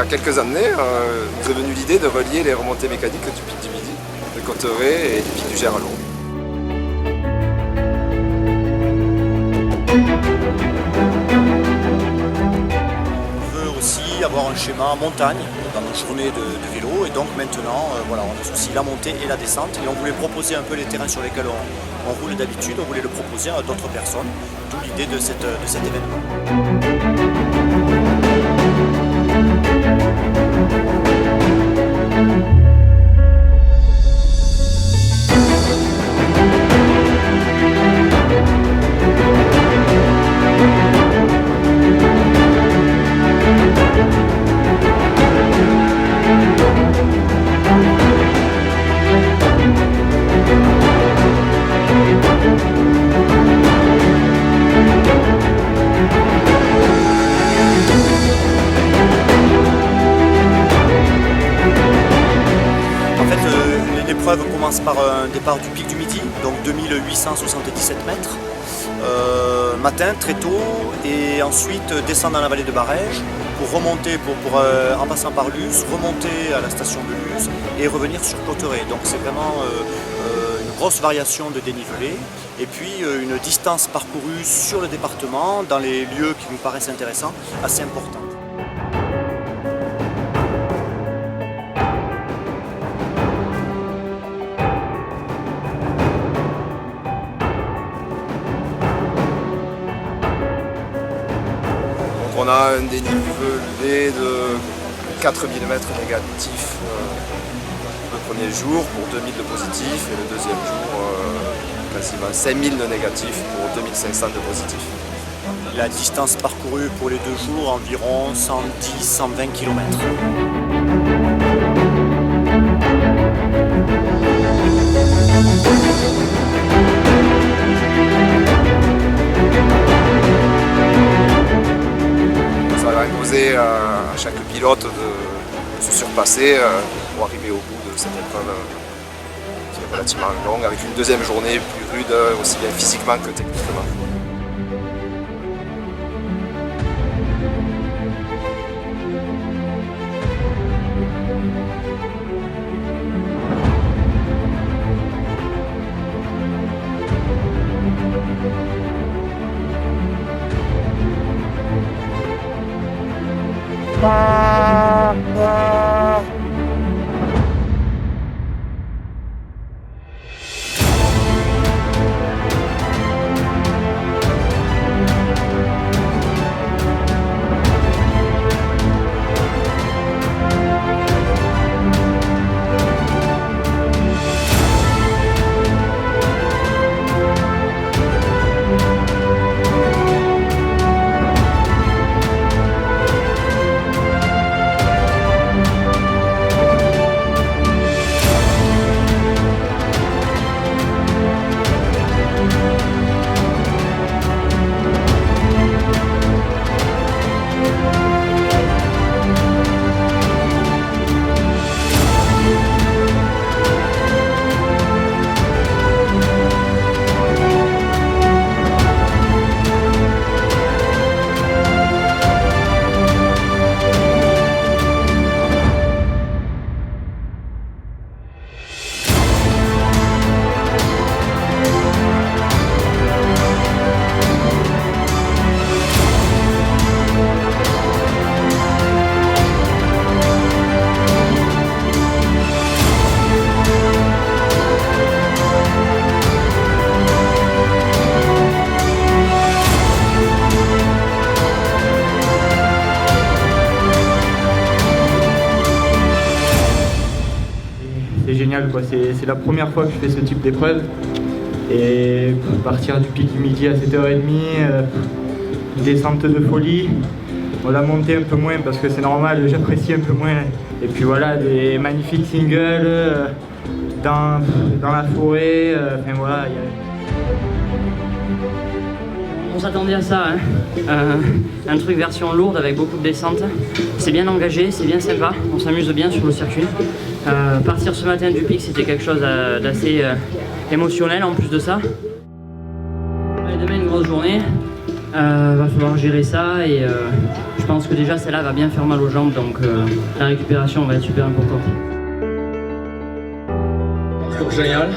quelques années, nous est venue l'idée de relier les remontées mécaniques du pic du Midi, de Cauterets et du pic du Gers à Lourdes. On veut aussi avoir un schéma montagne dans nos journées de vélo et donc maintenant voilà, on associe la montée et la descente et on voulait proposer un peu les terrains sur lesquels on roule d'habitude, on voulait le proposer à d'autres personnes, d'où l'idée de cet événement. L'épreuve commence par un départ du pic du Midi, donc 2877 mètres, matin très tôt, et ensuite descendre dans la vallée de Barège pour remonter, en passant par Luz, remonter à la station de Luz et revenir sur Cauterets. Donc c'est vraiment une grosse variation de dénivelé et puis une distance parcourue sur le département dans les lieux qui nous paraissent intéressants, assez importante. On a un dénivelé de 4 mm négatifs le premier jour pour 2000 de positifs et le deuxième jour quasiment 5000 de négatifs pour 2500 de positifs. La distance parcourue pour les 2 jours, environ 110-120 km. À chaque pilote de se surpasser pour arriver au bout de cette épreuve qui est relativement longue, avec une deuxième journée plus rude, aussi bien physiquement que techniquement. C'est génial, quoi. C'est la première fois que je fais ce type d'épreuve. Et partir du pic du Midi à 7h30, descente de folie. On l'a monté un peu moins parce que c'est normal, j'apprécie un peu moins. Et puis voilà, des magnifiques singles dans la forêt. Enfin voilà. On s'attendait à ça, hein. Un truc version lourde avec beaucoup de descentes. C'est bien engagé, c'est bien sympa, on s'amuse bien sur le circuit. Partir ce matin du pic, c'était quelque chose d'assez émotionnel en plus de ça. Et demain, une grosse journée. Va falloir gérer ça et je pense que déjà celle-là va bien faire mal aux jambes, donc la récupération va être super importante. Parcours génial.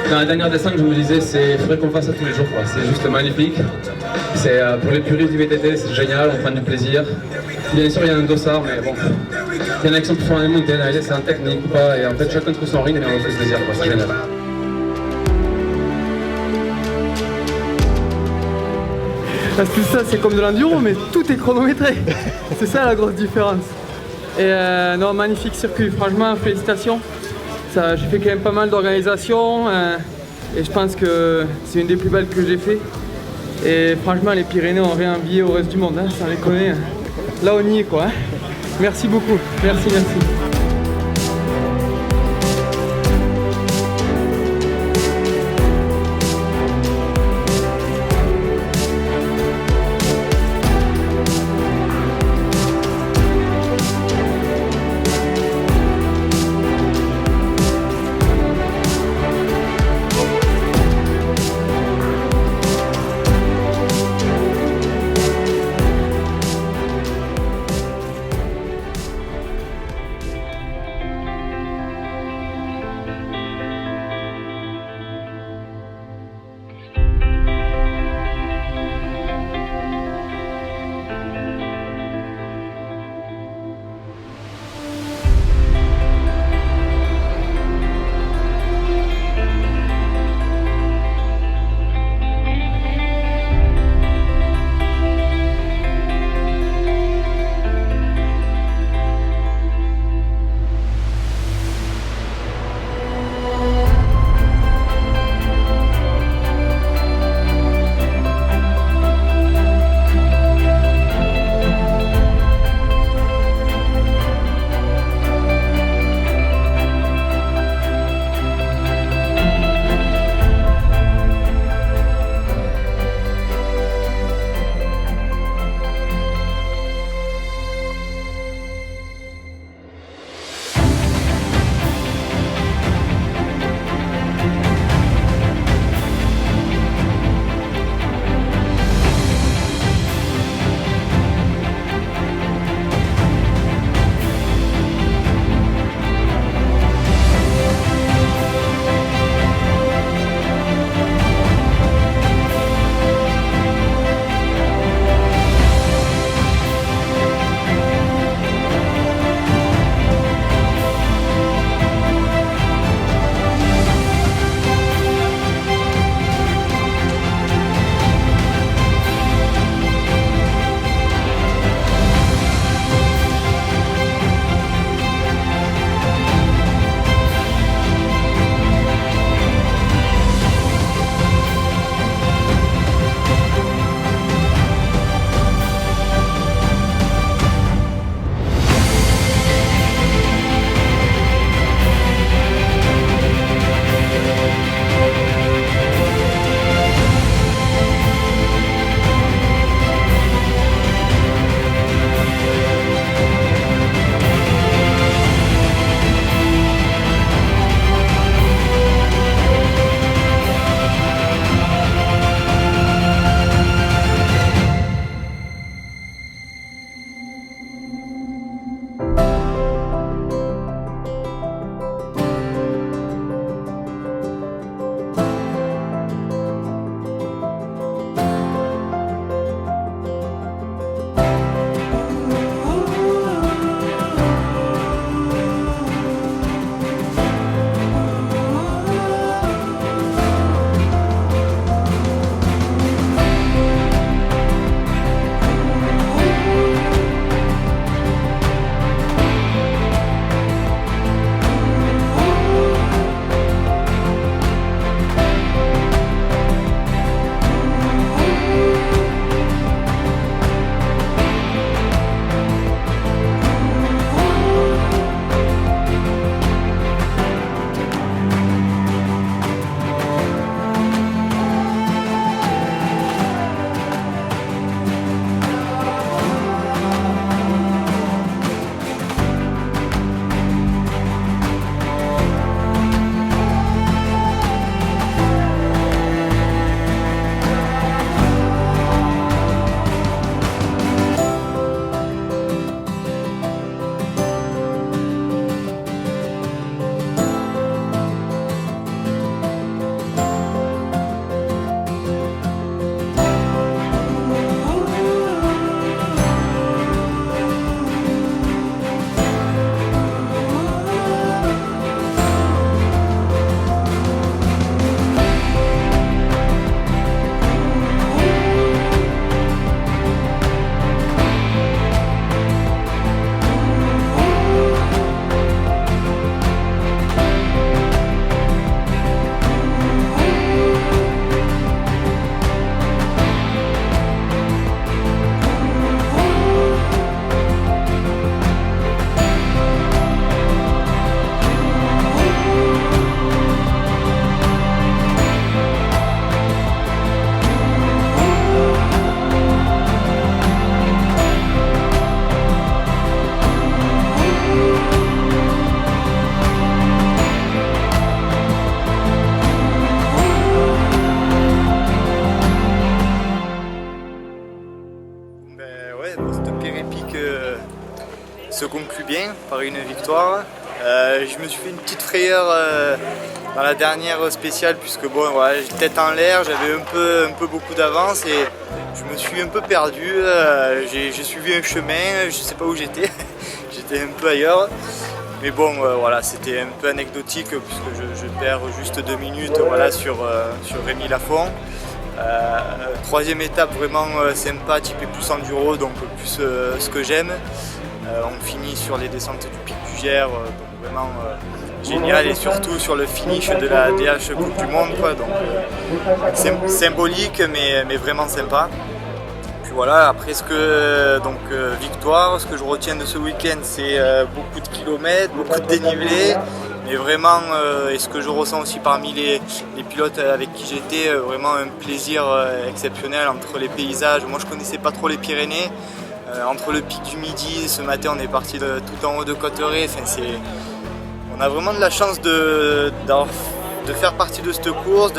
Dans la dernière descente, je me disais, il faudrait qu'on fasse ça tous les jours. C'est juste magnifique. C'est pour les puristes du VTT, c'est génial, on prend du plaisir. Bien sûr, il y a un dossard, mais bon, il y en a qui sont plus forts dans les montées, c'est en technique ou pas, et en fait, chacun trouve son rythme et on fait plaisir, c'est génial. Parce que ça, c'est comme de l'enduro, mais tout est chronométré. C'est ça la grosse différence. Et non, magnifique circuit, franchement, félicitations. J'ai fait quand même pas mal d'organisation et je pense que c'est une des plus belles que j'ai fait. Et franchement, les Pyrénées ont rien envié au reste du monde, hein, sans les connaître. Là, on y est, quoi. Hein. Merci beaucoup. Merci, merci. par une victoire. Je me suis fait une petite frayeur dans la dernière spéciale puisque bon, voilà, j'étais tête en l'air, j'avais un peu beaucoup d'avance et je me suis un peu perdu. J'ai suivi un chemin, je sais pas où j'étais, j'étais un peu ailleurs. Mais bon, voilà, c'était un peu anecdotique puisque je perds juste 2 minutes voilà, sur Rémi Lafont. Troisième étape vraiment sympa, typé plus enduro, donc plus ce que j'aime. On finit sur les descentes du pic du Gers, donc vraiment génial et surtout sur le finish de la DH Coupe du Monde, quoi, donc symbolique mais vraiment sympa. Puis voilà, après victoire, ce que je retiens de ce week-end c'est beaucoup de kilomètres, beaucoup de dénivelé. Mais vraiment, et ce que je ressens aussi parmi les pilotes avec qui j'étais, vraiment un plaisir exceptionnel entre les paysages. Moi je connaissais pas trop les Pyrénées, entre le pic du Midi, ce matin on est parti tout en haut de Cotteret. Enfin, on a vraiment de la chance de faire partie de cette course,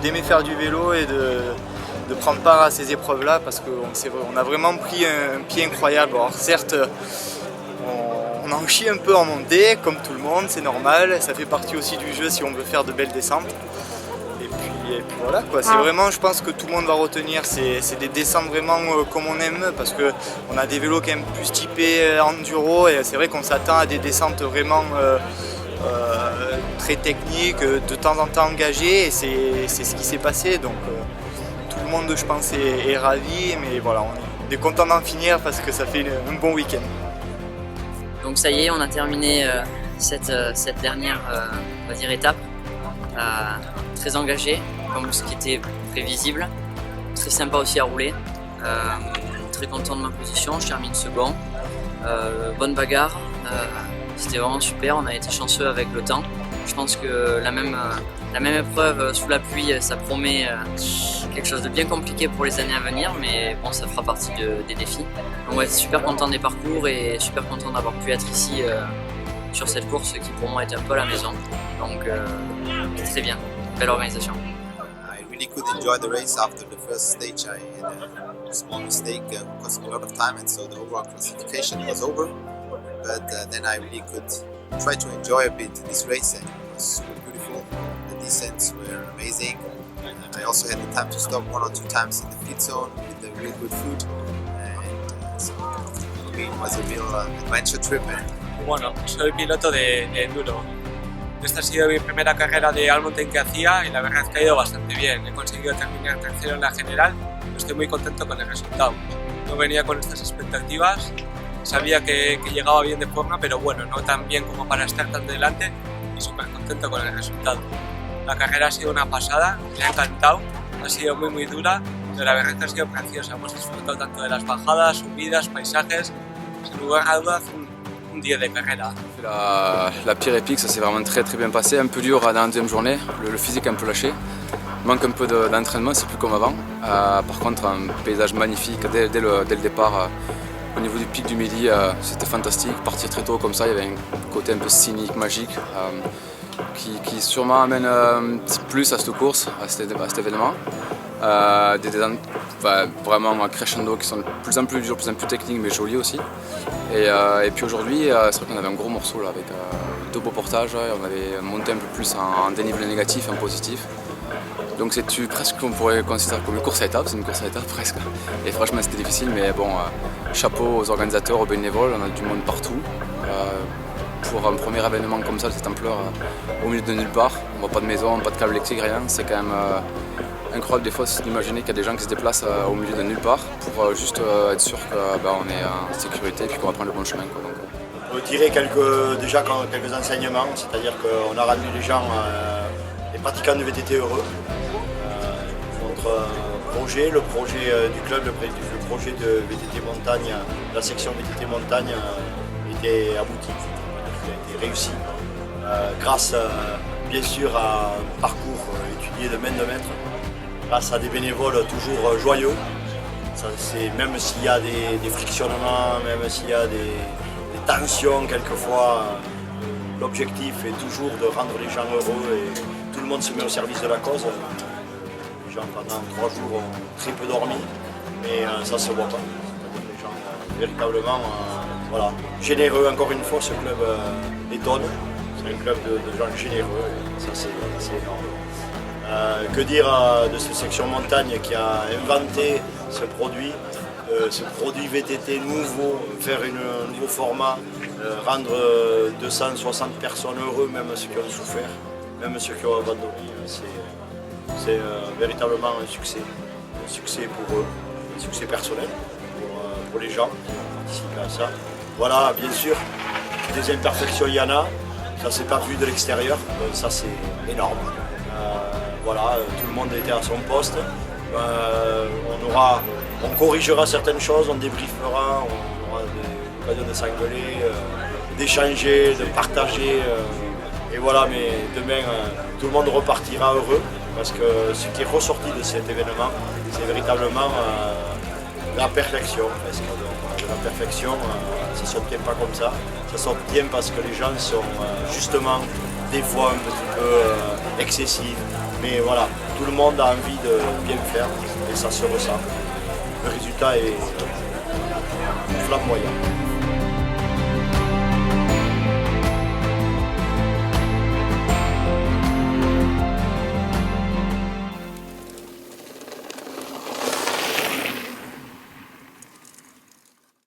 d'aimer faire du vélo et de prendre part à ces épreuves-là parce qu'on a vraiment pris un pied incroyable. Alors certes, on en chie un peu en montée, comme tout le monde, c'est normal, ça fait partie aussi du jeu si on veut faire de belles descentes. Et puis voilà quoi, c'est vraiment, je pense que tout le monde va retenir, c'est des descentes vraiment comme on aime parce qu'on a des vélos quand même plus typés enduro et c'est vrai qu'on s'attend à des descentes vraiment très techniques, de temps en temps engagées et c'est ce qui s'est passé. Donc tout le monde je pense est ravi, mais voilà, on est content d'en finir parce que ça fait un bon week-end. Donc ça y est, on a terminé cette dernière on va dire, étape, très engagée, comme ce qui était prévisible, très sympa aussi à rouler, très content de ma position, je termine second, bonne bagarre, c'était vraiment super, on a été chanceux avec le temps. Je pense que la même épreuve sous la pluie, ça promet quelque chose de bien compliqué pour les années à venir, mais bon, ça fera partie des défis. Donc ouais, super content des parcours et super content d'avoir pu être ici sur cette course qui pour moi était un peu la maison. Donc très bien, belle organisation. I really could enjoy the race after the first stage. I had a small mistake, cost me a lot of time, and so the overall classification was over. But then I really could try to enjoy a bit this race, and it was super beautiful. The descents were amazing. I also had the time to stop 1 or 2 times in the feed zone with the real good food, and so for me it was a real adventure trip. Bueno, soy piloto de enduro. Esta ha sido mi primera carrera de all mountain que hacía y la verdad es que ha ido bastante bien. He conseguido terminar tercero en la general, estoy muy contento con el resultado. No venía con estas expectativas, sabía que llegaba bien de forma, pero bueno, no tan bien como para estar tan delante y súper contento con el resultado. La carrera ha sido una pasada, me ha encantado, ha sido muy dura, pero la verdad es que ha sido preciosa. Hemos disfrutado tanto de las bajadas, subidas, paisajes, sin lugar a dudas un 10 de carrera. La pire épique, ça s'est vraiment très bien passé, un peu dur dans la deuxième journée, le physique un peu lâché, manque un peu d'entraînement, c'est plus comme avant. Par contre, un paysage magnifique dès le départ. Au niveau du pic du Midi, c'était fantastique, partir très tôt comme ça, il y avait un côté un peu cynique, magique, qui sûrement amène un petit plus à cette course, à cet événement. Des descentes vraiment crescendo qui sont de plus en plus dures, de plus en plus techniques mais jolies aussi. Et puis aujourd'hui, c'est vrai qu'on avait un gros morceau là, avec 2 beaux portages, on avait monté un peu plus en dénivelé négatif et en positif. Donc c'est presque qu'on pourrait considérer comme une course à étapes, c'est une course à étapes presque. Et franchement c'était difficile, mais bon, chapeau aux organisateurs, aux bénévoles, on a du monde partout. Pour un premier événement comme ça de cette ampleur, au milieu de nulle part, on voit pas de maison, pas de câble électrique, rien, c'est quand même incroyable des fois d'imaginer qu'il y a des gens qui se déplacent au milieu de nulle part pour juste être sûr qu'on est en sécurité et puis qu'on va prendre le bon chemin, quoi. Donc, On peut tirer quelques enseignements, c'est-à-dire qu'on a rendu les gens, les pratiquants de VTT heureux. Notre projet, le projet du club, le projet de VTT Montagne, la section VTT Montagne était abouti, il a été réussi. Grâce bien sûr à un parcours étudié de main de maître, grâce à des bénévoles toujours joyeux. Même s'il y a des frictionnements, même s'il y a des tensions quelquefois, l'objectif est toujours de rendre les gens heureux et tout le monde se met au service de la cause. Les gens pendant 3 jours ont très peu dormi, mais ça se voit pas. Les gens véritablement voilà, généreux, encore une fois, ce club étonne. C'est un club de gens généreux, et ça c'est énorme. Que dire de cette section montagne qui a inventé ce produit VTT nouveau, faire un nouveau format, rendre 260 personnes heureux, même ceux qui ont souffert, même ceux qui ont abandonné, c'est véritablement un succès pour eux, un succès personnel pour les gens qui ont participé à ça. Voilà, bien sûr, des imperfections il y en a, ça s'est pas vu de l'extérieur, ça c'est énorme. Voilà, tout le monde était à son poste. On corrigera certaines choses, on débriefera, on aura l'occasion de s'engueuler, d'échanger, de partager. Et voilà, mais demain, tout le monde repartira heureux parce que ce qui est ressorti de cet événement, c'est véritablement la perfection. Parce que la perfection, ça ne s'obtient pas comme ça. Ça s'obtient parce que les gens sont justement des fois un petit peu excessifs. Mais voilà, tout le monde a envie de bien faire et ça se ressent. Le résultat est flamboyant.